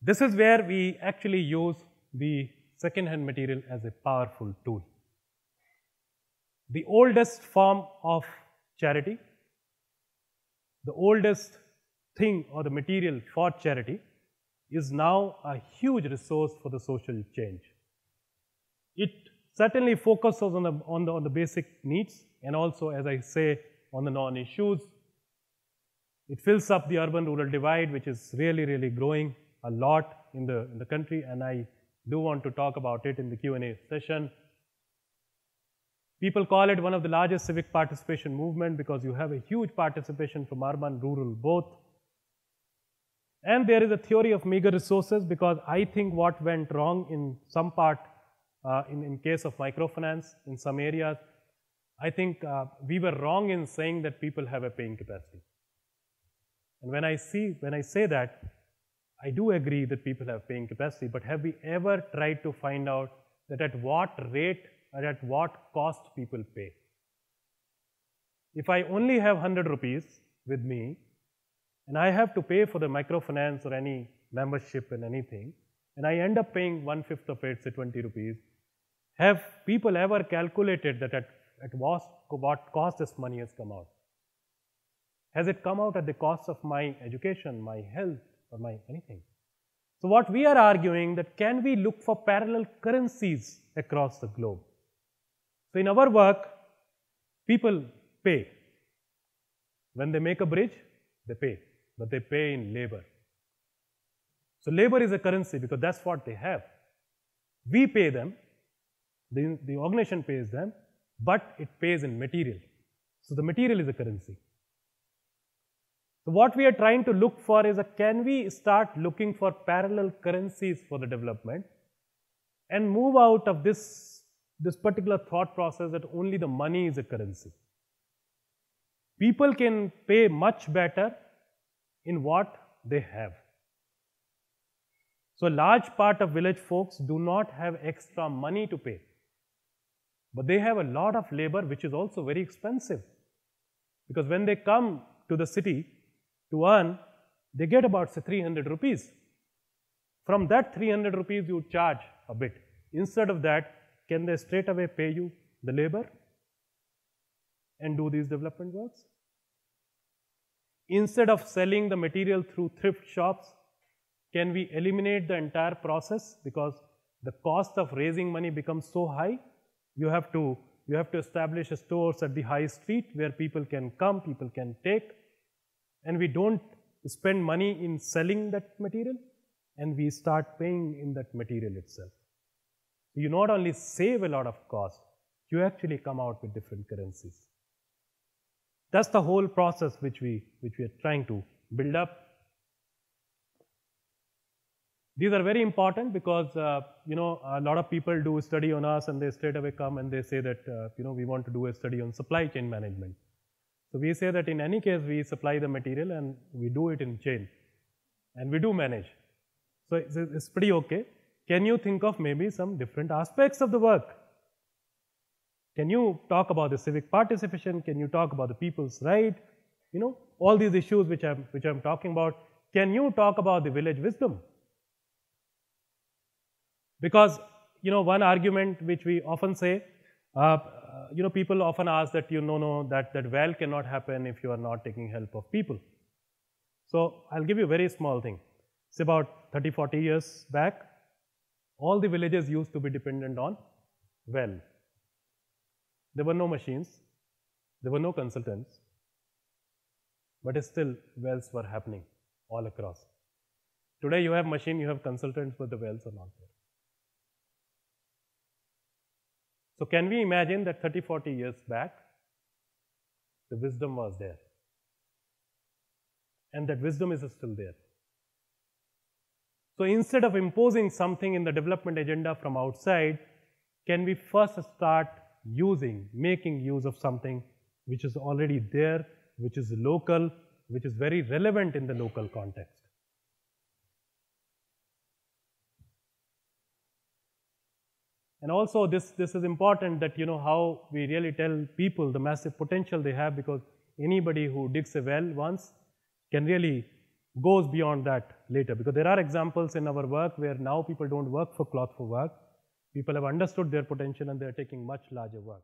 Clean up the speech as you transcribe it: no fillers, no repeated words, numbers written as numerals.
This is where we actually use the second-hand material as a powerful tool. The oldest form of charity, the oldest thing or the material for charity is now a huge resource for the social change. It certainly focuses on the basic needs and also, as I say, on the non-issues. It fills up the urban-rural divide, which is really growing a lot in the country, and I do want to talk about it in the Q&A session. People call it one of the largest civic participation movement because you have a huge participation from urban, rural, both. And there is a theory of meager resources because I think what went wrong in some part, in case of microfinance, in some areas, I think we were wrong in saying that people have a paying capacity. And when I say that, I do agree that people have paying capacity, but have we ever tried to find out that at what rate or at what cost people pay? If I only have 100 rupees with me and I have to pay for the microfinance or any membership and anything, and I end up paying 1/5 of it, say 20 rupees, have people ever calculated that at what cost this money has come out? Has it come out at the cost of my education, my health, or my anything? So what we are arguing that can we look for parallel currencies across the globe? So in our work, people pay. When they make a bridge, they pay, but they pay in labor. So labor is a currency because that's what they have. We pay them, the organization pays them, but it pays in material. So the material is a currency. So what we are trying to look for is can we start looking for parallel currencies for the development and move out of this particular thought process that only the money is a currency. People can pay much better in what they have. So a large part of village folks do not have extra money to pay, but they have a lot of labor which is also very expensive, because when they come to the city to earn, they get about say 300 rupees. From that 300 rupees you charge a bit. Instead of that, can they straight away pay you the labor and do these development works? Instead of selling the material through thrift shops, can we eliminate the entire process because the cost of raising money becomes so high? You have to establish stores at the high street where people can come, people can take, and we don't spend money in selling that material, and we start paying in that material itself. You not only save a lot of cost, you actually come out with different currencies. That's the whole process which we are trying to build up. These are very important because a lot of people do a study on us and they straight away come and they say that we want to do a study on supply chain management. So we say that in any case we supply the material and we do it in chain and we do manage. So it's pretty okay. Can you think of maybe some different aspects of the work? Can you talk about the civic participation? Can you talk about the people's right? All these issues which I'm talking about. Can you talk about the village wisdom? Because one argument which we often say, people often ask that that well cannot happen if you are not taking help of people. So I'll give you a very small thing. It's about 30-40 years back, all the villages used to be dependent on well. There were no machines, there were no consultants, but still wells were happening all across. Today you have machine, you have consultants, but the wells are not there. So can we imagine that 30-40 years back, the wisdom was there, and that wisdom is still there. So instead of imposing something in the development agenda from outside, can we first start making use of something which is already there, which is local, which is very relevant in the local context. And also this is important that how we really tell people the massive potential they have, because anybody who digs a well once can really goes beyond that later, because there are examples in our work where now people don't work for cloth for work. People have understood their potential and they're taking much larger work.